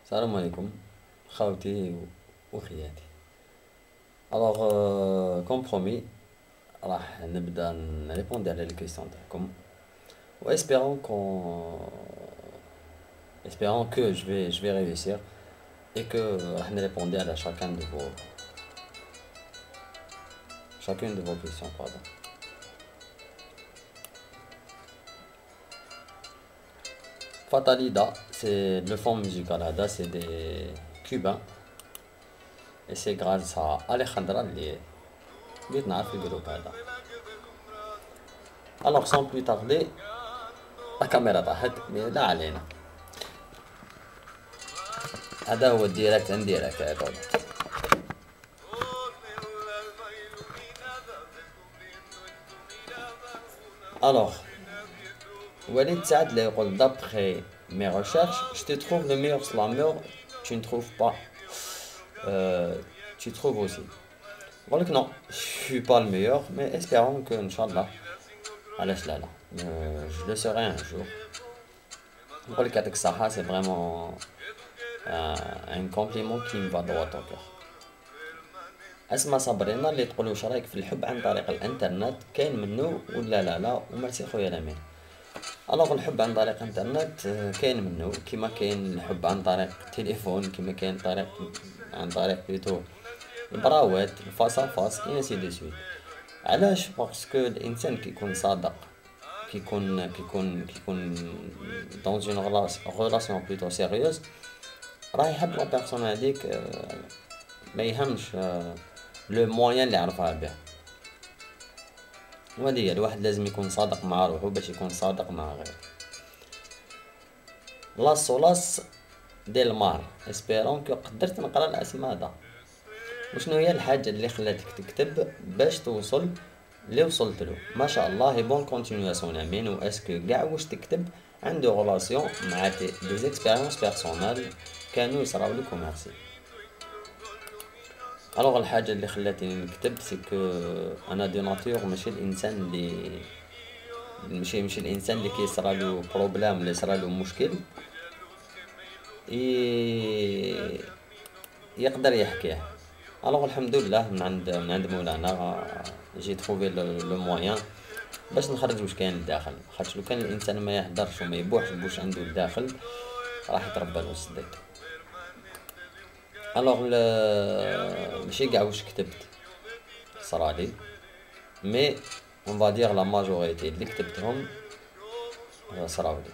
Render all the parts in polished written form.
السلام عليكم خاوتي وخياتي. الوغ كوم برومي راح نبدا نريبوندي على لي كيسيون تاعكم و espérons que je vais réussir et que راح نريبوندي على chacune de vos questions, pardon. Fatalida, c'est le fond musical هذا, c'est des cubains et c'est grâce à Alejandra اللي بغيت نعرف الجروب هذا. Alors sans plus tarder, la caméra طاحت لا علينا. هذا هو الديريكت انديريكت يا عباد. Alors, Walid Saad là يقول d'après mes recherches, je te trouve le meilleur slammer, tu ne trouves pas? Tu trouves aussi. يقول لك non, je suis pas le meilleur, mais espérons que Inch'Allah, علاش لا لا, je le serai un jour. يقول لك يعطيك الصحة, c'est vraiment un compliment qui me va droit au cœur. اسمع صابرينا اللي تقول واش رايك في الحب عن طريق الانترنت, كاين منه ولا لا؟ وميرسي خويا لامين. الوغ الحب عن طريق الانترنت كاين منه, كيما كاين الحب عن طريق التليفون, كيما كاين عن طريق بيتو البراوات الفاس ا فاس اي انسي دو سويت. علاش؟ باسكو الانسان كيكون صادق, كيكون دون اون ريلاسيون بلوتو سيريوز, راه يحب لا بيرسون هذيك, ما يهمش لو موان اللي عرفها به. وهذه هي, الواحد لازم يكون صادق مع روحو باش يكون صادق مع غيره. لاس ولاس ديال مار, اسبيرون كو قدرت نقرا الاسم هذا. وشنو هي الحاجه اللي خلاتك تكتب باش توصل اللي وصلت له؟ ما شاء الله, بون كونتينياسيون امين. و اسكو كاع واش تكتب عنده ريلاسيون مع دي زيكسبيريونس بيرسونيل كانوا يصراو لك؟ وميرسي. الوغ الحاجه اللي خلاتني نكتب سي كو انا دي ناتور ماشي الانسان اللي كيصرالو بروبلام ولا يصرالو مشكل يقدر يحكيه. الوغ الحمد لله من عند مولانا جي تروفي لو موان باش نخرج واش كاين لداخل, خاطش لو كان الانسان ما يهدرش وما يبوحش بوش عنده لداخل راح يتربى له الصديق. الوغ ماشي كاع واش كتبت صرالي, مي اون فا دير لا ماجوريتي اللي كتبتهم صراولي.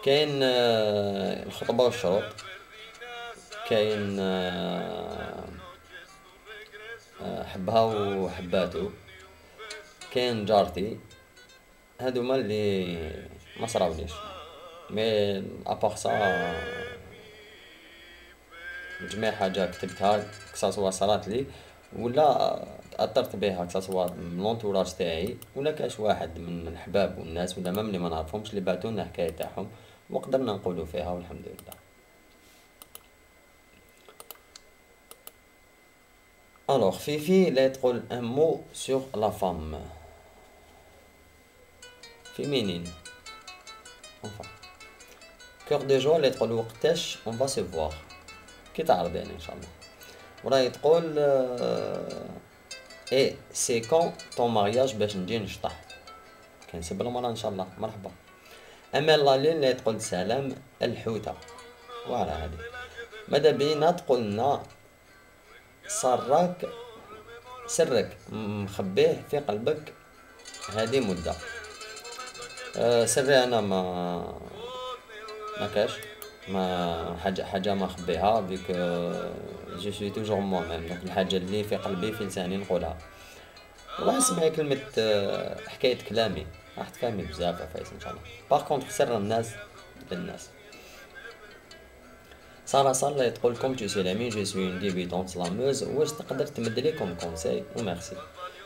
كاين الخطبه والشروط, كاين حبها وحباتو, كاين جارتي, هادوما اللي ما صراوليش. مي ابار سا جميع حاجه كتبتها كساسوا صرات لي ولا تاثرت بها, كساسوا من لونتوراج تاعي ولا كاش واحد من الحباب والناس ولا مام اللي ما نعرفهمش اللي بعثولنا الحكايه تاعهم وقدرنا نقولوا فيها والحمد لله. الوغ فيفي لا تقول ان مو سور لا فام فيمينين. enfin كور دي جو اللي تقول وقتاش اون فا سو فوار, كي تعرض يعني ان شاء الله. وراهي تقول اي سي كون طون مارياج باش نجي نشطح, كنسب المرا ان شاء الله. مرحبا. اما لالين اللي تقول سلام الحوته, وعلى هذه ماذا بينا تقولنا سرك مخبيه في قلبك هذه مده. سري انا ما كاش ما حاجه ما خبيها بيك, جو سوي توجور مو ميم. دونك الحاجه اللي في قلبي في لساني نقولها. والله اسمعي كلمه حكايه كلامي راح تفهمي بزاف عفايس ان شاء الله. باغ كونطخ سر الناس للناس. سارة صالة تقول كوم تو سي لامين جو سوي اون ديبيتونت سلاموز, واش تقدر تمد لي كوم كونساي؟ وميرسي.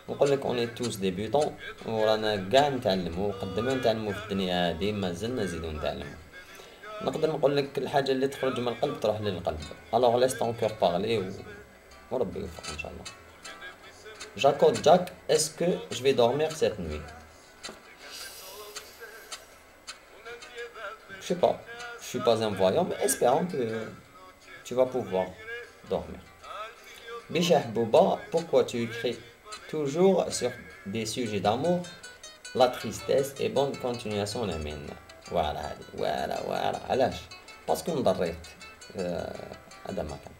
نقول لك اوني توس ديبيتون ورانا كاع نتعلموا وقدمنا نتعلموا في الدنيا هذه, مازلنا نزيدو نتعلموا. نقدر نقول لك الحاجه اللي تخرج من القلب تروح للقلب. الوغ لاش طون كور بارلي وربي يوفق ان شاء الله. جاكود جاك, اسكو جو في دورمير سيت نوي؟ Je sais pas, je suis pas un voyant, mais espérons que tu vas pouvoir dormir. Bichah Bouba, pourquoi tu écris toujours sur des sujets d'amour, la tristesse et bonne continuation la mine. Voilà voilà voilà علاش باسكو نضريت هذا ما كان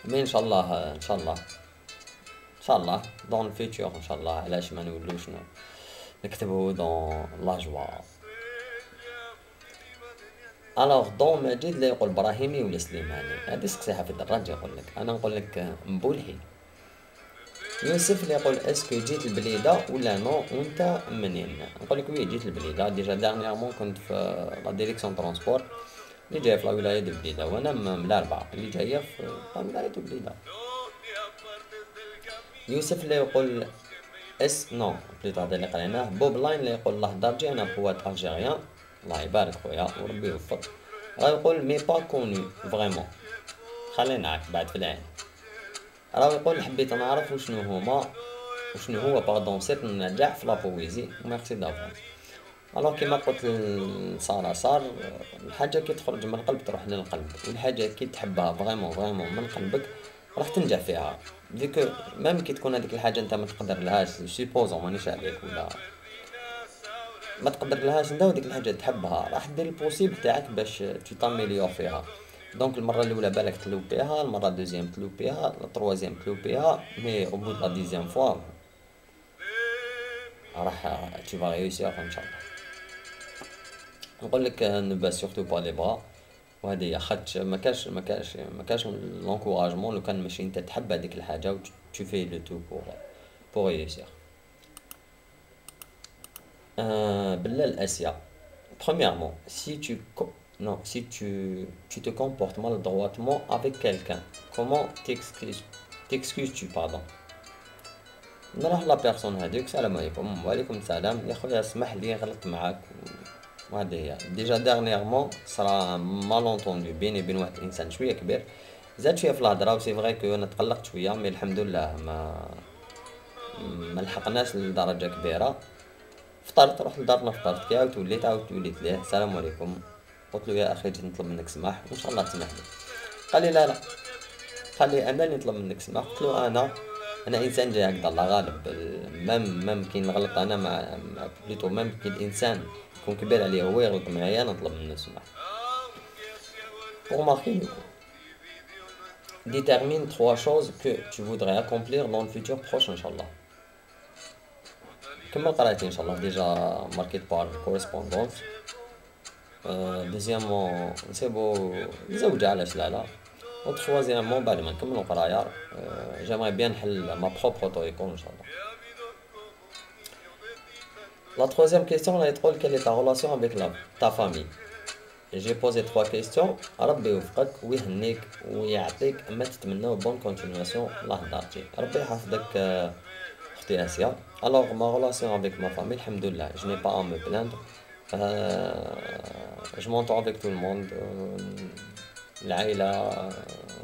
مي ان شاء الله ان شاء الله ان شاء الله دون الفيتور ان شاء الله علاش ما نولوش نكتبو دون لا جوا. الوغ دون مجيد لا يقول ابراهيمي ولا سليماني هادي سقسيها في الدراج يقول لك انا نقول لك مبولحي. يوسف اللي يقول اسكو جيت البليده ولا نو وانت منين؟ نقول لك وي جيت البليده ديجا دارنييرمون كنت في لا ديريكسيون ترونسبور اللي جايه في لا ولايه د البليده وانا من الاربعه اللي جايه في لا ولايه د البليده. يوسف اللي يقول اس نو بليطو هذا اللي قريناه. بوب لاين اللي يقول الله درجي انا بوات الجيريان الله يبارك خويا وربي يوفق. راه يقول مي با كوني فريمون خلينا عاك بعد في العين. راه يقول حبيت نعرف وشنو هو باردون سيت النجاح في لابويزي وميرسي دافونس. الوغ كيما قلت صار الحاجه كي تخرج من القلب تروح للقلب والحاجه كي تحبها فريمون من قلبك راح تنجح فيها. ديك ميم كي تكون هذيك الحاجه انت ما تقدر لهاش سيبوزون مانيش عليك ولا ما تقدر لهاش انت وديك الحاجه تحبها راح دير البوسيبل تاعك باش تاميليور فيها. دونك المره الاولى بالك تلوبيها المره دوزيام تلوبيها التروازيام تلوبيها مي او بو لا ديزيام فوا راح tu vas réussir ان شاء الله. نقول لك نبا سورتو با لي برا وهذه هي خاطش ما كاش لونكوراجمون لو كان ماشي انت تحب هذيك الحاجه و tu fais le tout pour réussir. بلال اسيا premièrement si tu te comportes maladroitement avec quelqu'un comment t'excuses-tu pardon. نروح لا بيرسون هذيك السلام عليكم وعليكم السلام يا خويا اسمح لي غلطت معاك وهذه هي ديجا دارنييرمون صرا مالونطوندو بيني وبين واحد الانسان شويه كبير زاد شويه في الهضره وسي فغي كو انا تقلقت شويه مي الحمد لله ما لحقناش لدرجه كبيره. فطرت رحت لدارنا فطرت كي عاودت وليت ليه السلام عليكم قلت له يا اخي جيت نطلب منك سماح وان شاء الله تسمح لي. قال لي لا قال لي انا اللي نطلب منك سماح. قلت له انا انسان جاي هكذا الله غالب مام كي نغلط انا مع بليتو مام كي الانسان يكون كبير عليه هو يغلط معايا انا نطلب منه السماح. pour marquer détermine 3 choses que tu voudrais accomplir dans le futur proche ان شاء الله. كما قرأتي ان شاء الله ديجا ماركيت بار كورسبوندونس. دوزيامون نسيبو الزوجة علاش لا و تخوازيامون بعد ما نكملو قرايه جامعي بيان نحل ما بروبر اوتو ايكول ان شاء الله. La troisième question là تقول quelle est ta relation avec ta famille. J'ai posé 3 questions ربي يوفقك ويهنيك ويعطيك ما تتمنى بون كونتينياسيون الله دارتي ربي يحفظك اختي اسيا. alors ma relation avec ma famille الحمد لله je n'ai pas à me plaindre. je m'entends avec tout le monde. العائلة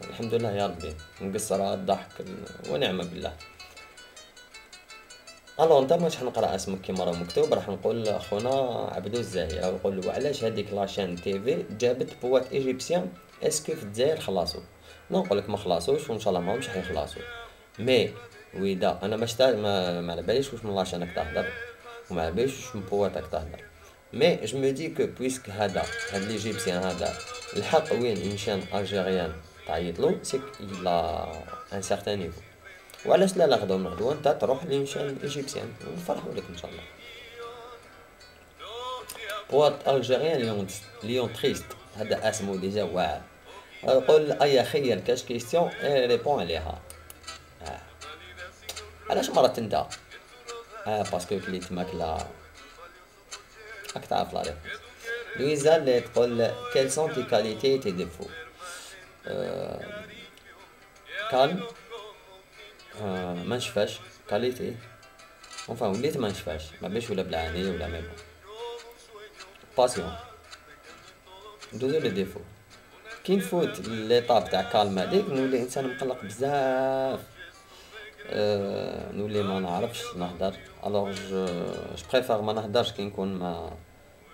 الحمد لله يا ربي نقصر الضحك ونعمة بالله. الو انت مش حنقرا اسمك كيما راه مكتوب راح نقول اخونا عبدو الزاهي او نقول له علاش هذيك لاشين تي في جابت بوات ايجيبسيان اسكو في الجزائر خلاصو. نقول لك ما خلاصوش وان شاء الله ماهمش حيخلصو مي ويدا انا ما على باليش واش من لاشين راك تهضر وما على باليش واش من بوات راك تهضر مي جو مي دي كو بويسك هاد ليجيبسيان هذا الحق وين انشان الجيريان تعيطلو سيك الى ان سارتان نيفو وعلاش لا غدوه انت تروح لانشان الايجيبسيان ونفرحوا لك ان شاء الله. بوات الجيريان ليون تريست هذا اسمه ديجا واعر. يقول ايا خير كاش كيستيون ريبون عليها. علاش مرات انت باسكو كليت ماكله راك تعرف لا ريبونس. لويزا اللي تقول كيل سون تي كاليتي تي ديفو. كالم ما نشفاش كاليتي enfin وليت ما نشفاش ما بيش ولا بالعانية ولا ميبون باسيون ندوزو لي ديفو كي نفوت ليطاب تاع كالم هذيك نولي انسان مقلق بزاف. نولي ما نعرفش نهدر الوغ جو بريفير ما نهدرش كي نكون ما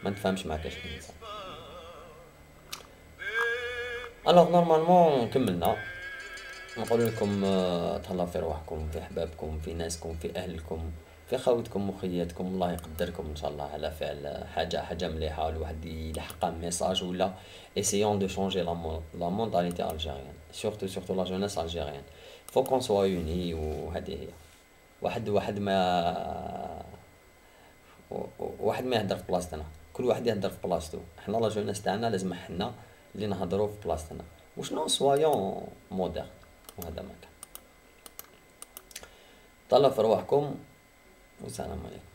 نتفاهمش مع كاش انسان. الوغ نورمالمون كملنا. نقول لكم تهلاو في رواحكم، في احبابكم، في ناسكم، في اهلكم، في خوتكم وخياتكم. الله يقدركم ان شاء الله على فعل حاجه مليحه، الواحد يلحق ميساج ولا essayons de changer la mentalité algérienne, surtout la jeunesse algérienne. faut qu'on soit unis. وهذه هي. واحد واحد ما يهدر في بلاصتنا، كل واحد يهدر في بلاصتو. حنا لا جونيس تاعنا لازم حنا اللي نهضروا في بلاصتنا، وشنو سوايون مودير. وهذا ما كان. طلعوا في رواحكم والسلام عليكم.